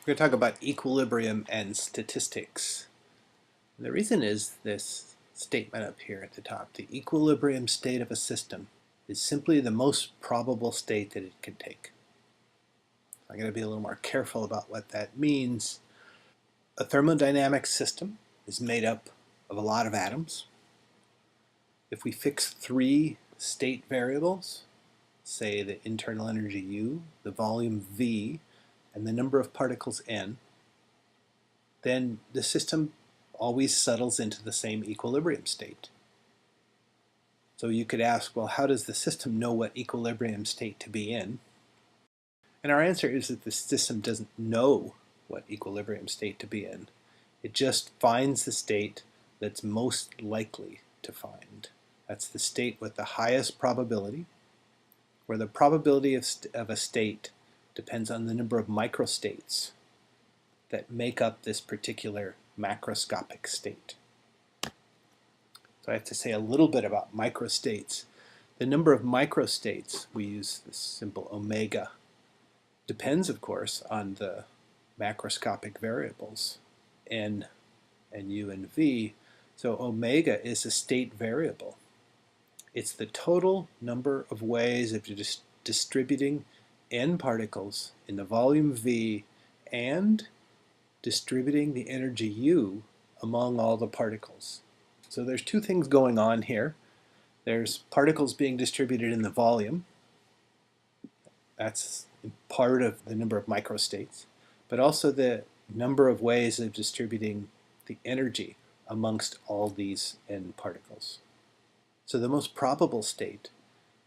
We're going to talk about equilibrium and statistics. And the reason is this statement up here at the top. The equilibrium state of a system is simply the most probable state that it can take. I'm going to be a little more careful about what that means. A thermodynamic system is made up of a lot of atoms. If we fix three state variables, say the internal energy U, the volume V, and the number of particles N, then the system always settles into the same equilibrium state. So you could ask, well, how does the system know what equilibrium state to be in? And our answer is that the system doesn't know what equilibrium state to be in. It just finds the state that's most likely to find. That's the state with the highest probability, where the probability of a state depends on the number of microstates that make up this particular macroscopic state. So I have to say a little bit about microstates. The number of microstates, we use this symbol omega, depends of course on the macroscopic variables n and u and v. So omega is a state variable. It's the total number of ways of distributing n particles in the volume v and distributing the energy U among all the particles. So there's two things going on here. There's particles being distributed in the volume. That's part of the number of microstates, but also the number of ways of distributing the energy amongst all these n particles. So the most probable state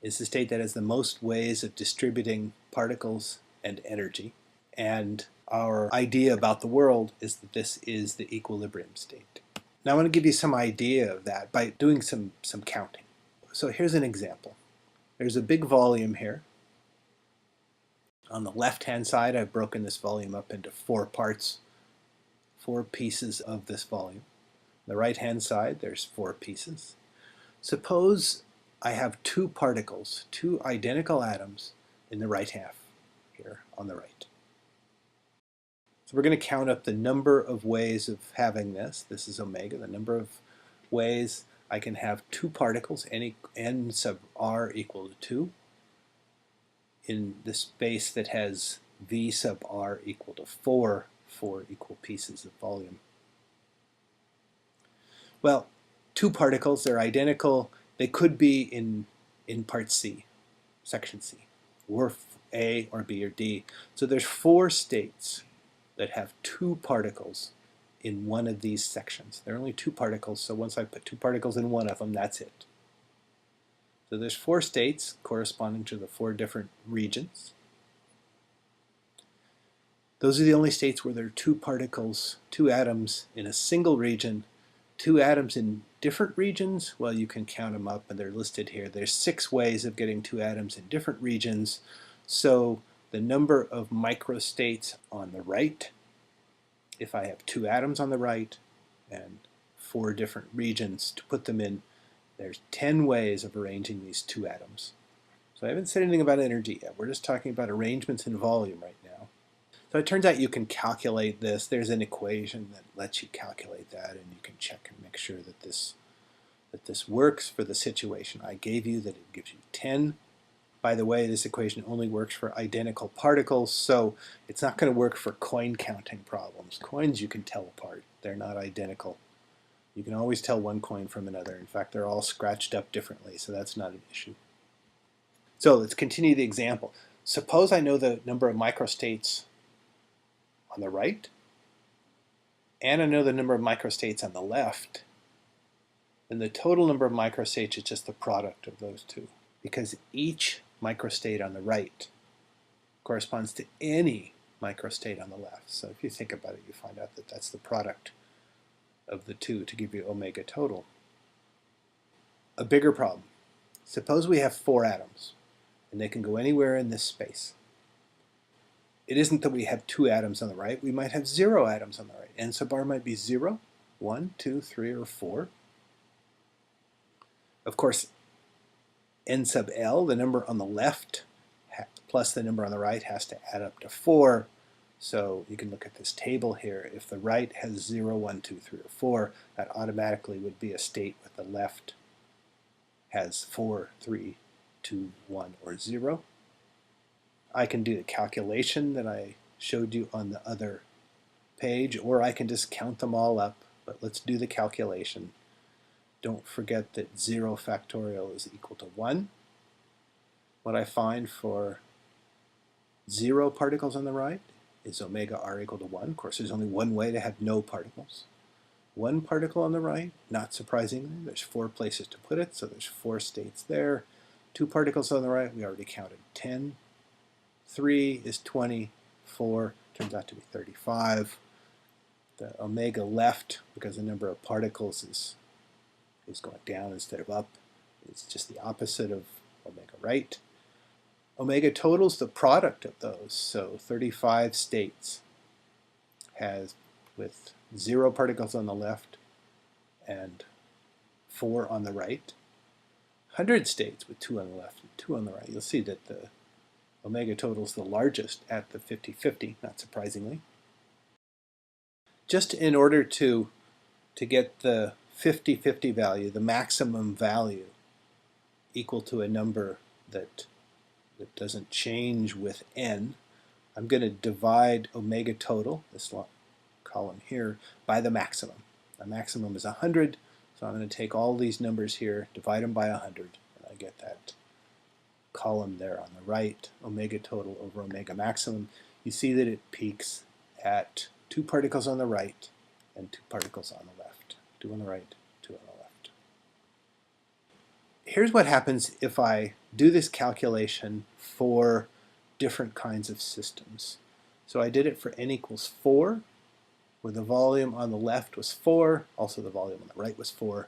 is the state that has the most ways of distributing particles and energy. And our idea about the world is that this is the equilibrium state. Now I want to give you some idea of that by doing some counting. So here's an example. There's a big volume here. On the left-hand side, I've broken this volume up into four parts, four pieces of this volume. On the right-hand side, there's four pieces. Suppose I have two particles, two identical atoms in the right half here on the right. So we're going to count up the number of ways of having this. This is omega, the number of ways I can have two particles, n sub r equal to 2, in the space that has v sub r equal to 4 equal pieces of volume. Well, two particles, they're identical. They could be in part C, section C, or A or B or D. So there's four states that have two particles in one of these sections. There are only two particles, so once I put two particles in one of them, that's it. So there's four states corresponding to the four different regions. Those are the only states where there are two particles, two atoms in a single region. Two atoms in different regions, well, you can count them up and they're listed here. There's 6 ways of getting two atoms in different regions. So the number of microstates on the right, if I have two atoms on the right and 4 different regions to put them in, there's 10 ways of arranging these two atoms. So I haven't said anything about energy yet. We're just talking about arrangements in volume right now. So it turns out you can calculate this. There's an equation that lets you calculate that, and you can check and make sure that this works for the situation I gave you, that it gives you 10. By the way, this equation only works for identical particles, so it's not going to work for coin counting problems. Coins you can tell apart. They're not identical. You can always tell one coin from another. In fact, they're all scratched up differently, so that's not an issue. So let's continue the example. Suppose I know the number of microstates on the right, and I know the number of microstates on the left, then the total number of microstates is just the product of those two, because each microstate on the right corresponds to any microstate on the left. So if you think about it, you find out that that's the product of the two to give you omega total. A bigger problem. Suppose we have 4 atoms, and they can go anywhere in this space. It isn't that we have 2 atoms on the right. We might have 0 atoms on the right. N sub r might be 0, 1, 2, 3, or 4. Of course, n sub l, the number on the left plus the number on the right, has to add up to 4. So you can look at this table here. If the right has 0, 1, 2, 3, or 4, that automatically would be a state with the left has 4, 3, 2, 1, or 0. I can do the calculation that I showed you on the other page, or I can just count them all up, but let's do the calculation. Don't forget that 0 factorial is equal to 1. What I find for 0 particles on the right is omega r equal to 1. Of course, there's only one way to have no particles. 1 particle on the right, not surprisingly, there's 4 places to put it, so there's 4 states there. 2 particles on the right, we already counted 10. 3 is 20, 4 turns out to be 35. The omega left, because the number of particles is going down instead of up, it's just the opposite of omega right. Omega total is the product of those, so 35 states has with 0 particles on the left and 4 on the right. 100 states with 2 on the left and 2 on the right. You'll see that the omega total is the largest at the 50-50, not surprisingly. Just in order to get the 50-50 value, the maximum value, equal to a number that doesn't change with n, I'm going to divide omega total, this column here, by the maximum. The maximum is 100, so I'm going to take all these numbers here, divide them by 100, and I get that column there on the right, omega total over omega maximum. You see that it peaks at 2 particles on the right and 2 particles on the left. 2 on the right, 2 on the left. Here's what happens if I do this calculation for different kinds of systems. So I did it for n equals 4, where the volume on the left was 4, also the volume on the right was 4.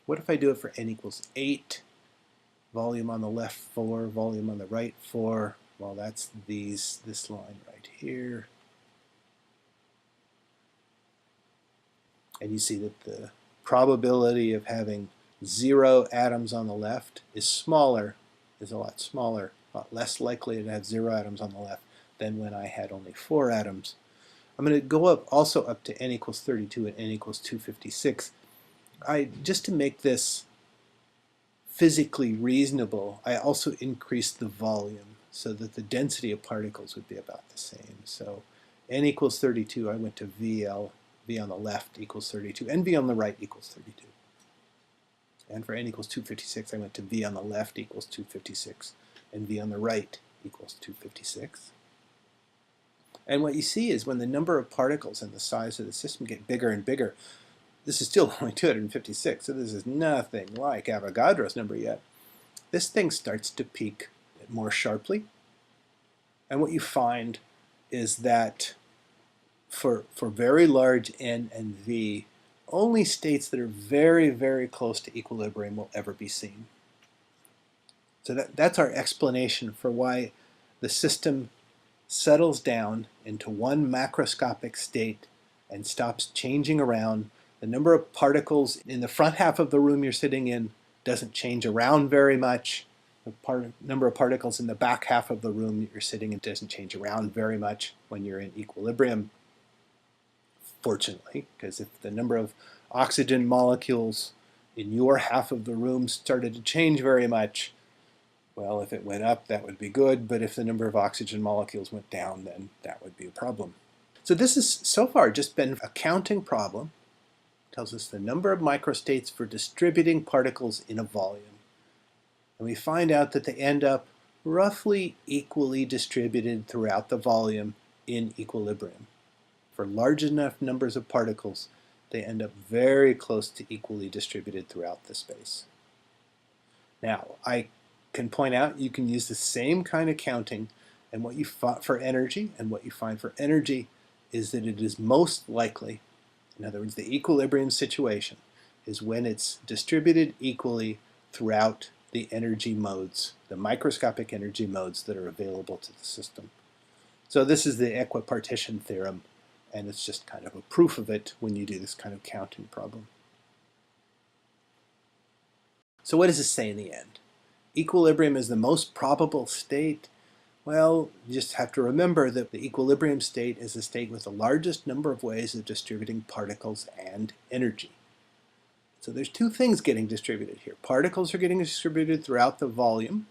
What if I do it for n equals 8? Volume on the left 4, volume on the right 4. Well, that's this line right here. And you see that the probability of having 0 atoms on the left is a lot smaller, a lot less likely to have 0 atoms on the left than when I had only 4 atoms. I'm going to go also up to n equals 32 and n equals 256. Just to make this physically reasonable, I also increased the volume so that the density of particles would be about the same. So n equals 32, I went to VL, V on the left equals 32, and V on the right equals 32. And for n equals 256, I went to V on the left equals 256, and V on the right equals 256. And what you see is when the number of particles and the size of the system get bigger and bigger, this is still only 256, so this is nothing like Avogadro's number yet. This thing starts to peak more sharply. And what you find is that for very large n and v, only states that are very, very close to equilibrium will ever be seen. So that's our explanation for why the system settles down into one macroscopic state and stops changing around. The number of particles in the front half of the room you're sitting in doesn't change around very much. The number of particles in the back half of the room that you're sitting in doesn't change around very much when you're in equilibrium. Fortunately, because if the number of oxygen molecules in your half of the room started to change very much, well, if it went up, that would be good, but if the number of oxygen molecules went down, then that would be a problem. So this has so far just been a counting problem. It tells us the number of microstates for distributing particles in a volume. And we find out that they end up roughly equally distributed throughout the volume in equilibrium. For large enough numbers of particles, they end up very close to equally distributed throughout the space. Now, I can point out you can use the same kind of counting and what you find for energy, and what you find for energy is that it is most likely, in other words, the equilibrium situation is when it's distributed equally throughout the energy modes, the microscopic energy modes that are available to the system. So this is the equipartition theorem, and it's just kind of a proof of it when you do this kind of counting problem. So what does this say in the end? Equilibrium is the most probable state. Well, you just have to remember that the equilibrium state is a state with the largest number of ways of distributing particles and energy. So there's two things getting distributed here. Particles are getting distributed throughout the volume.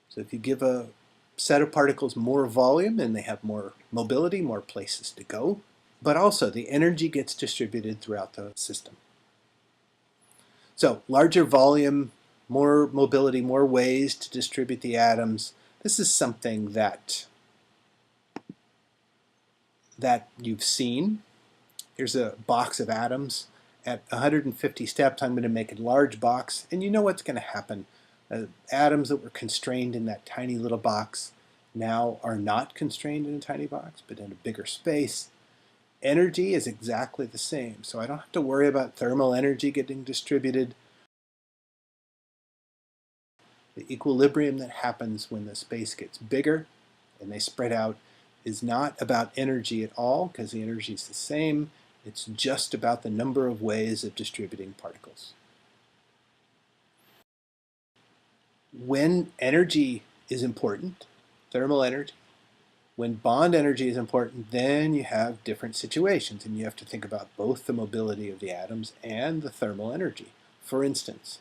So if you give a set of particles more volume, and they have more mobility, more places to go. But also the energy gets distributed throughout the system. So larger volume, more mobility, more ways to distribute the atoms. This is something that you've seen. Here's a box of atoms. At 150 steps, I'm going to make a large box, and you know what's going to happen. Atoms that were constrained in that tiny little box now are not constrained in a tiny box, but in a bigger space. Energy is exactly the same, so I don't have to worry about thermal energy getting distributed. The equilibrium that happens when the space gets bigger and they spread out is not about energy at all, because the energy is the same. It's just about the number of ways of distributing particles. When energy is important, thermal energy, when bond energy is important, then you have different situations, and you have to think about both the mobility of the atoms and the thermal energy. For instance,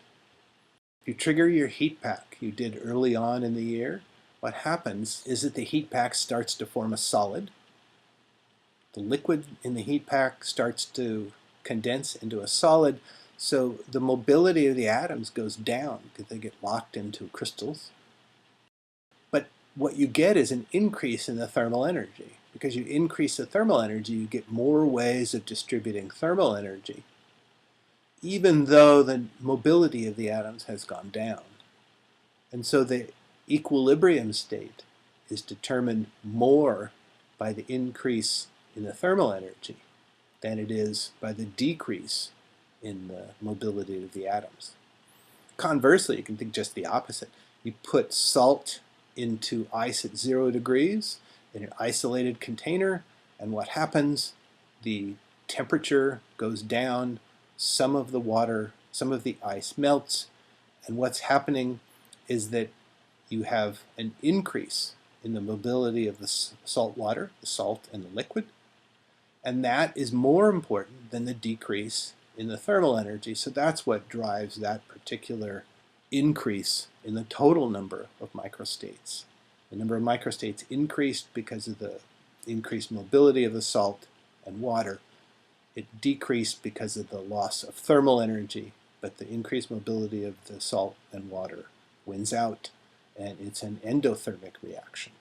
if you trigger your heat pack you did early on in the year, what happens is that the heat pack starts to form a solid. The liquid in the heat pack starts to condense into a solid, so the mobility of the atoms goes down because they get locked into crystals. But what you get is an increase in the thermal energy. Because you increase the thermal energy, you get more ways of distributing thermal energy, even though the mobility of the atoms has gone down. And so the equilibrium state is determined more by the increase in the thermal energy than it is by the decrease in the mobility of the atoms. Conversely, you can think just the opposite. You put salt into ice at 0 degrees in an isolated container, and what happens? The temperature goes down, some of the ice melts, and what's happening is that you have an increase in the mobility of the salt water, the salt and the liquid, and that is more important than the decrease in the thermal energy. So that's what drives that particular increase in the total number of microstates. The number of microstates increased because of the increased mobility of the salt and water. It decreased because of the loss of thermal energy, but the increased mobility of the salt and water wins out, and it's an endothermic reaction.